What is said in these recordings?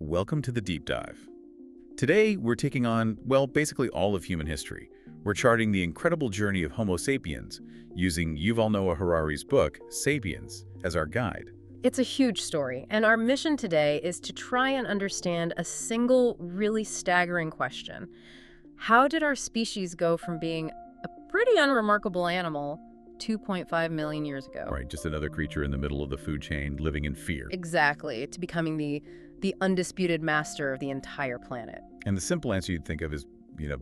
Welcome to the Deep Dive. Today, we're taking on, well, basically all of human history. We're charting the incredible journey of Homo sapiens, using Yuval Noah Harari's book, Sapiens, as our guide. It's a huge story, and our mission today is to try and understand a single, really staggering question. How did our species go from being a pretty unremarkable animal 2.5 million years ago? Right, just another creature in the middle of the food chain living in fear. Exactly, to becoming the undisputed master of the entire planet. And the simple answer you'd think of is,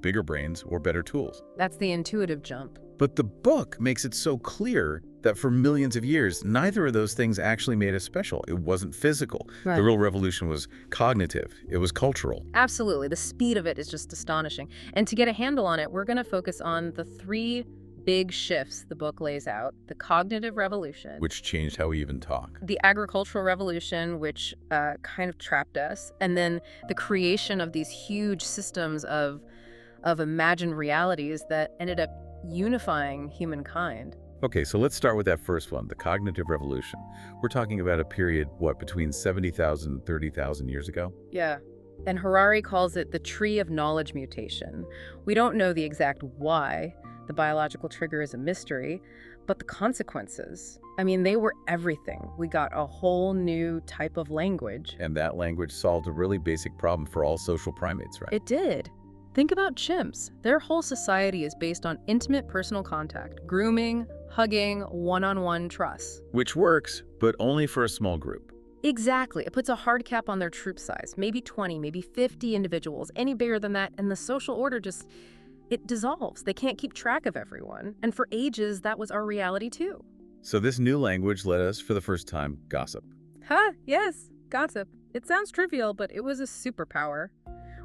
bigger brains or better tools. That's the intuitive jump. But the book makes it so clear that for millions of years, neither of those things actually made us special. It wasn't physical. Right. The real revolution was cognitive. It was cultural. Absolutely. The speed of it is just astonishing. And to get a handle on it, we're going to focus on the three big shifts the book lays out: the cognitive revolution, Which changed how we even talk. the agricultural revolution, which kind of trapped us, and then the creation of these huge systems of imagined realities that ended up unifying humankind. Okay, so let's start with that first one, the cognitive revolution. We're talking about a period, between 70,000 and 30,000 years ago? Yeah. And Harari calls it the tree of knowledge mutation. We don't know the exact why. The biological trigger is a mystery, but the consequences, they were everything. We got a whole new type of language. And that language solved a really basic problem for all social primates, right? It did. Think about chimps. Their whole society is based on intimate personal contact, grooming, hugging, one-on-one trust. Which works, but only for a small group. Exactly. It puts a hard cap on their troop size. Maybe 20, maybe 50 individuals. Any bigger than that, and the social order it dissolves. They can't keep track of everyone. And for ages, that was our reality too. So this new language let us, for the first time, gossip. Yes, gossip. It sounds trivial, but it was a superpower.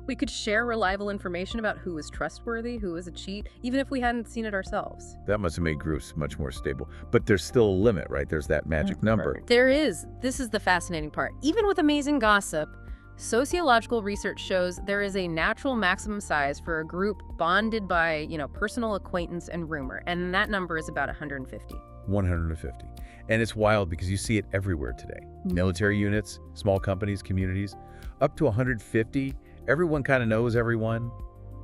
We could share reliable information about who was trustworthy, who was a cheat, even if we hadn't seen it ourselves. That must have made groups much more stable. But there's still a limit, right? There's that magic number. There is. This is the fascinating part. Even with amazing gossip, sociological research shows there is a natural maximum size for a group bonded by, personal acquaintance and rumor, and that number is about 150. 150. And it's wild because you see it everywhere today. Military units, small companies, communities, up to 150. Everyone kind of knows everyone,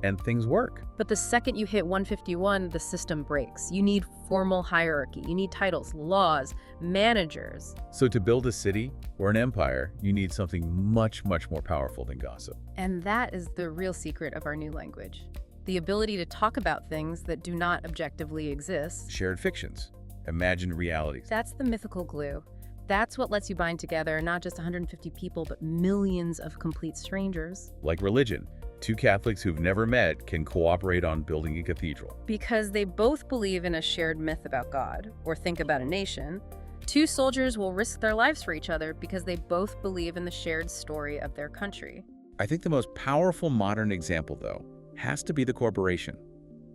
and things work. But the second you hit 151, the system breaks. You need formal hierarchy. You need titles, laws, managers. So to build a city or an empire, you need something much, much more powerful than gossip. And that is the real secret of our new language. The ability to talk about things that do not objectively exist. Shared fictions, imagined realities. That's the mythical glue. That's what lets you bind together not just 150 people, but millions of complete strangers. Like religion. Two Catholics who've never met can cooperate on building a cathedral. Because they both believe in a shared myth about God, or think about a nation. Two soldiers will risk their lives for each other because they both believe in the shared story of their country. I think the most powerful modern example, though, has to be the corporation.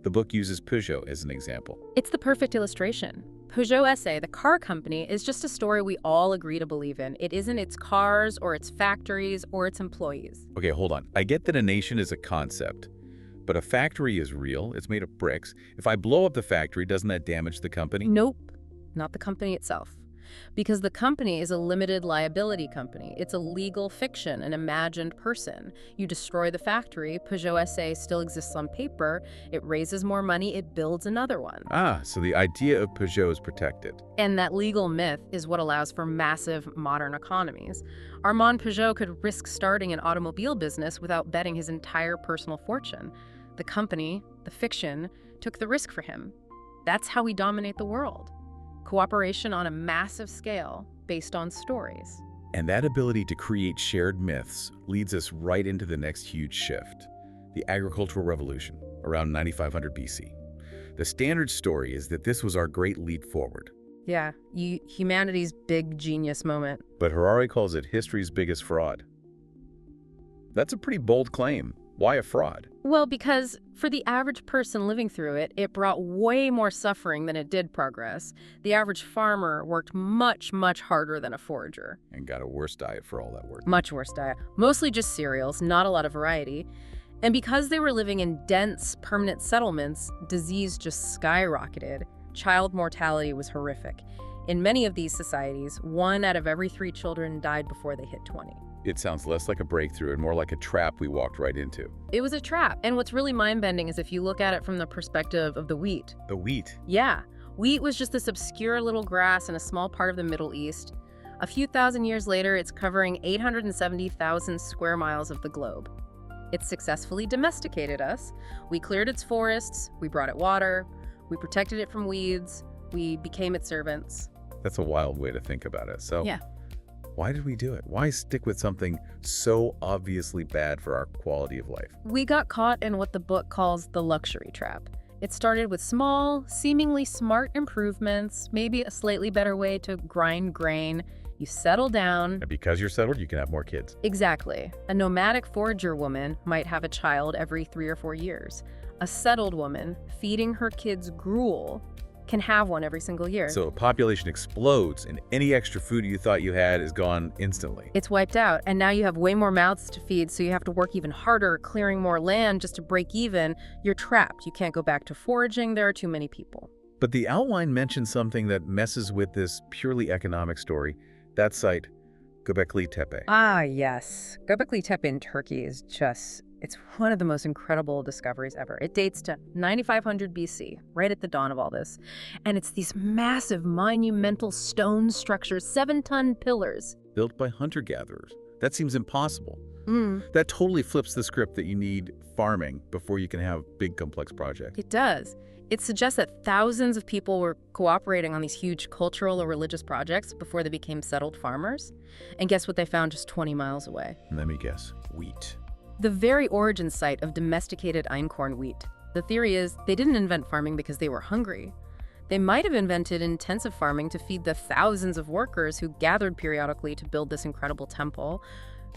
The book uses Peugeot as an example. It's the perfect illustration. Peugeot SA, the car company, is just a story we all agree to believe in. It isn't its cars or its factories or its employees. Okay, hold on. I get that a nation is a concept, but a factory is real. It's made of bricks. If I blow up the factory, doesn't that damage the company? Nope, not the company itself. Because the company is a limited liability company. It's a legal fiction, an imagined person. You destroy the factory, Peugeot SA still exists on paper, it raises more money, it builds another one. So the idea of Peugeot is protected. And that legal myth is what allows for massive modern economies. Armand Peugeot could risk starting an automobile business without betting his entire personal fortune. The company, the fiction, took the risk for him. That's how we dominate the world. Cooperation on a massive scale based on stories. And that ability to create shared myths leads us right into the next huge shift, the agricultural revolution, around 9500 BC. The standard story is that this was our great leap forward. Yeah, humanity's big genius moment. But Harari calls it history's biggest fraud. That's a pretty bold claim. Why a fraud? Well, because for the average person living through it, it brought way more suffering than it did progress. The average farmer worked much, much harder than a forager. And got a worse diet for all that work. Much worse diet. Mostly just cereals, not a lot of variety. And because they were living in dense, permanent settlements, disease just skyrocketed. Child mortality was horrific. In many of these societies, 1 out of every 3 children died before they hit 20. It sounds less like a breakthrough and more like a trap we walked right into. It was a trap. And what's really mind-bending is if you look at it from the perspective of the wheat. The wheat. Yeah, wheat was just this obscure little grass in a small part of the Middle East. A few thousand years later, it's covering 870,000 square miles of the globe. It successfully domesticated us. We cleared its forests, we brought it water, we protected it from weeds, we became its servants. That's a wild way to think about it. So Yeah. why did we do it? Why stick with something so obviously bad for our quality of life? We got caught in what the book calls the luxury trap. It started with small, seemingly smart improvements, maybe a slightly better way to grind grain. You settle down. And because you're settled, you can have more kids. Exactly. A nomadic forager woman might have a child every 3 or 4 years. A settled woman feeding her kids gruel can have one every single year. So population explodes and any extra food you thought you had is gone instantly. It's wiped out, and now you have way more mouths to feed, so you have to work even harder, clearing more land just to break even. You're trapped. You can't go back to foraging. There are too many people. But the outline mentions something that messes with this purely economic story. That site, Göbekli Tepe. Ah, yes. Göbekli Tepe in Turkey is it's one of the most incredible discoveries ever. It dates to 9500 BC, right at the dawn of all this. And it's these massive, monumental stone structures, 7-ton pillars. Built by hunter-gatherers. That seems impossible. That totally flips the script that you need farming before you can have big, complex projects. It does. It suggests that thousands of people were cooperating on these huge cultural or religious projects before they became settled farmers. And guess what they found just 20 miles away? Let me guess. Wheat. The very origin site of domesticated einkorn wheat. The theory is they didn't invent farming because they were hungry. They might have invented intensive farming to feed the thousands of workers who gathered periodically to build this incredible temple.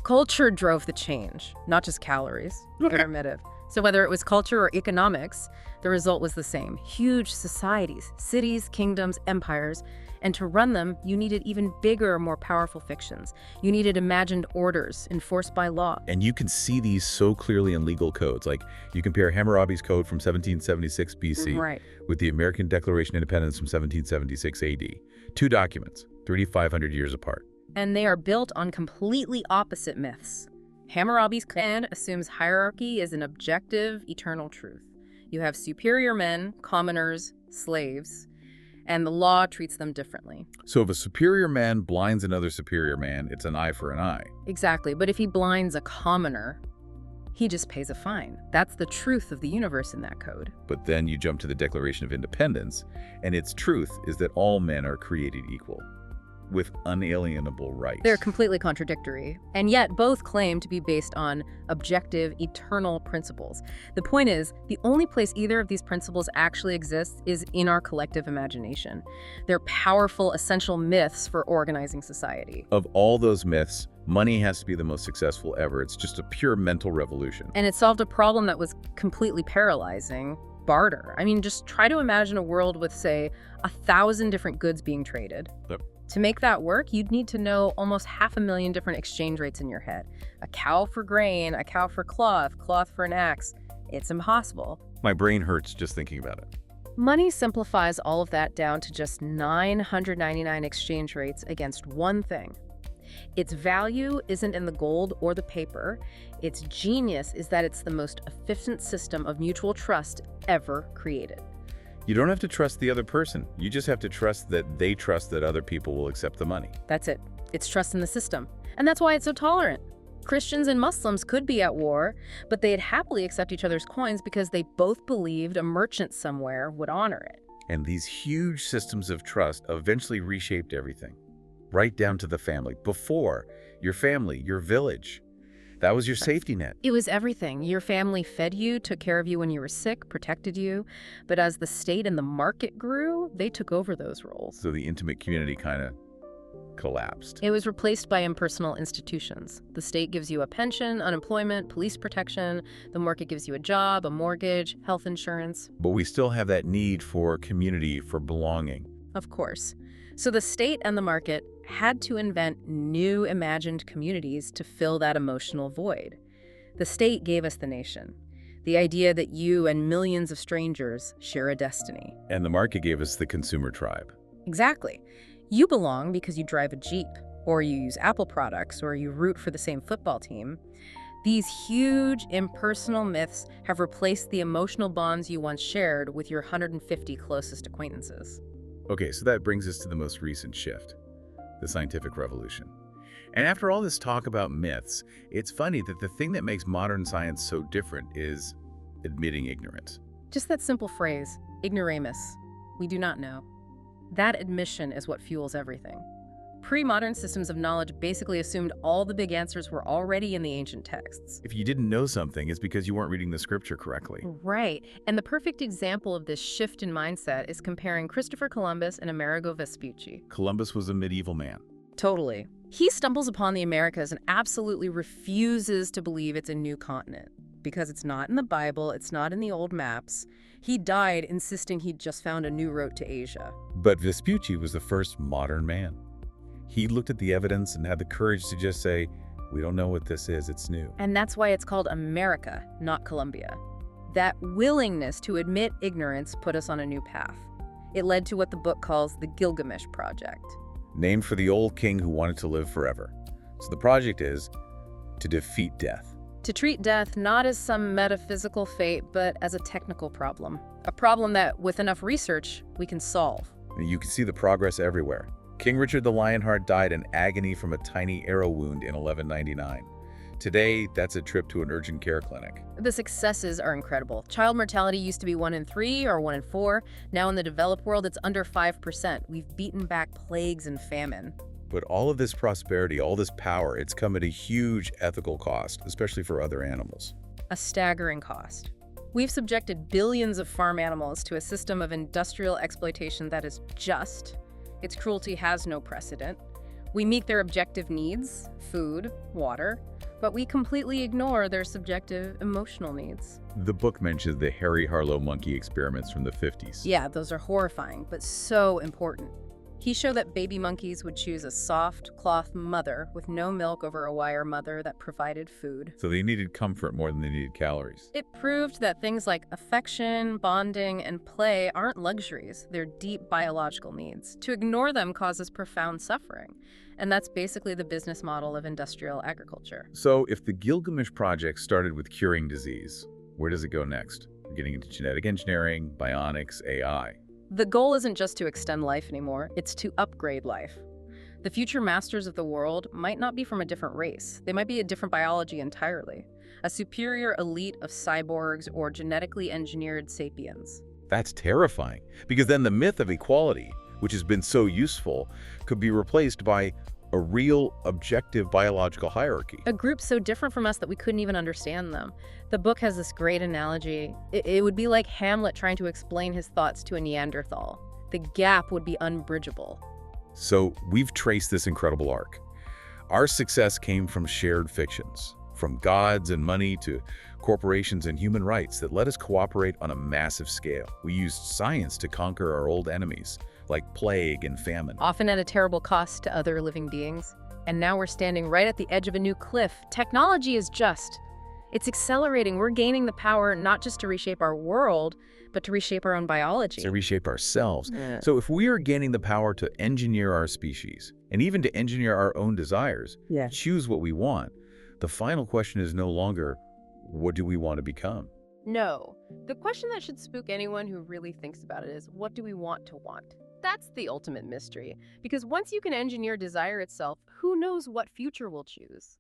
Culture drove the change, not just calories. Primitive. So whether it was culture or economics, the result was the same. Huge societies, cities, kingdoms, empires. And to run them, you needed even bigger, more powerful fictions. You needed imagined orders enforced by law. And you can see these so clearly in legal codes. Like, you compare Hammurabi's code from 1776 BC with the American Declaration of Independence from 1776 AD. Two documents, 3,500 years apart. And they are built on completely opposite myths. Hammurabi's code assumes hierarchy is an objective, eternal truth. You have superior men, commoners, slaves, and the law treats them differently. So if a superior man blinds another superior man, it's an eye for an eye. Exactly, but if he blinds a commoner, he just pays a fine. That's the truth of the universe in that code. But then you jump to the Declaration of Independence, and its truth is that all men are created equal, with unalienable rights. They're completely contradictory, and yet both claim to be based on objective, eternal principles. The point is, the only place either of these principles actually exists is in our collective imagination. They're powerful, essential myths for organizing society. Of all those myths, money has to be the most successful ever. It's just a pure mental revolution. And it solved a problem that was completely paralyzing: barter. I mean, just try to imagine a world with, say, 1,000 different goods being traded. Yep. To make that work, you'd need to know almost 500,000 different exchange rates in your head. A cow for grain, a cow for cloth, cloth for an axe. It's impossible. My brain hurts just thinking about it. Money simplifies all of that down to just 999 exchange rates against one thing. Its value isn't in the gold or the paper. Its genius is that it's the most efficient system of mutual trust ever created. You don't have to trust the other person. You just have to trust that they trust that other people will accept the money. That's it. It's trust in the system. And that's why it's so tolerant. Christians and Muslims could be at war, but they'd happily accept each other's coins because they both believed a merchant somewhere would honor it. And these huge systems of trust eventually reshaped everything, right down to the family. Before, your family, your village, that was your safety net. It was everything. Your family fed you, took care of you when you were sick, protected you. But as the state and the market grew, they took over those roles. So the intimate community kind of collapsed. It was replaced by impersonal institutions. The state gives you a pension, unemployment, police protection. The market gives you a job, a mortgage, health insurance. But we still have that need for community, for belonging. Of course. So the state and the market had to invent new imagined communities to fill that emotional void. The state gave us the nation, the idea that you and millions of strangers share a destiny. And the market gave us the consumer tribe. Exactly. You belong because you drive a Jeep. or you use Apple products, or you root for the same football team. These huge, impersonal myths have replaced the emotional bonds you once shared with your 150 closest acquaintances. Okay, so that brings us to the most recent shift, the scientific revolution. And after all this talk about myths, it's funny that the thing that makes modern science so different is admitting ignorance. Just that simple phrase, ignoramus, we do not know. That admission is what fuels everything. Pre-modern systems of knowledge basically assumed all the big answers were already in the ancient texts. If you didn't know something, it's because you weren't reading the scripture correctly. Right. And the perfect example of this shift in mindset is comparing Christopher Columbus and Amerigo Vespucci. Columbus was a medieval man. Totally. He stumbles upon the Americas and absolutely refuses to believe it's a new continent. Because it's not in the Bible, it's not in the old maps. He died insisting he'd just found a new route to Asia. But Vespucci was the first modern man. He looked at the evidence and had the courage to just say, we don't know what this is, it's new. And that's why it's called America, not Columbia. That willingness to admit ignorance put us on a new path. It led to what the book calls the Gilgamesh Project. Named for the old king who wanted to live forever. So the project is to defeat death. To treat death not as some metaphysical fate, but as a technical problem. A problem that, with enough research, we can solve. And you can see the progress everywhere. King Richard the Lionheart died in agony from a tiny arrow wound in 1199. Today, that's a trip to an urgent care clinic. The successes are incredible. Child mortality used to be 1 in 3 or 1 in 4. Now in the developed world, it's under 5%. We've beaten back plagues and famine. But all of this prosperity, all this power, it's come at a huge ethical cost, especially for other animals. A staggering cost. We've subjected billions of farm animals to a system of industrial exploitation that is just. Its cruelty has no precedent. We meet their objective needs, food, water, but we completely ignore their subjective emotional needs. The book mentions the Harry Harlow monkey experiments from the 50s. Yeah, those are horrifying, but so important. He showed that baby monkeys would choose a soft cloth mother with no milk over a wire mother that provided food. So they needed comfort more than they needed calories. It proved that things like affection, bonding, and play aren't luxuries. They're deep biological needs. To ignore them causes profound suffering. And that's basically the business model of industrial agriculture. So if the Gilgamesh Project started with curing disease, where does it go next? We're getting into genetic engineering, bionics, AI. The goal isn't just to extend life anymore, it's to upgrade life. The future masters of the world might not be from a different race. They might be a different biology entirely. A superior elite of cyborgs or genetically engineered sapiens. That's terrifying, because then the myth of equality, which has been so useful, could be replaced by a real, objective biological hierarchy. A group so different from us that we couldn't even understand them. The book has this great analogy. It would be like Hamlet trying to explain his thoughts to a Neanderthal. The gap would be unbridgeable. So we've traced this incredible arc. Our success came from shared fictions, from gods and money to corporations and human rights that let us cooperate on a massive scale. We used science to conquer our old enemies, like plague and famine. Often at a terrible cost to other living beings. And now we're standing right at the edge of a new cliff. Technology is just. It's accelerating. We're gaining the power not just to reshape our world, but to reshape our own biology. To reshape ourselves. So if we are gaining the power to engineer our species, and even to engineer our own desires, choose what we want, the final question is no longer, what do we want to become? No. The question that should spook anyone who really thinks about it is, what do we want to want? That's the ultimate mystery. Because once you can engineer desire itself, who knows what future we'll choose?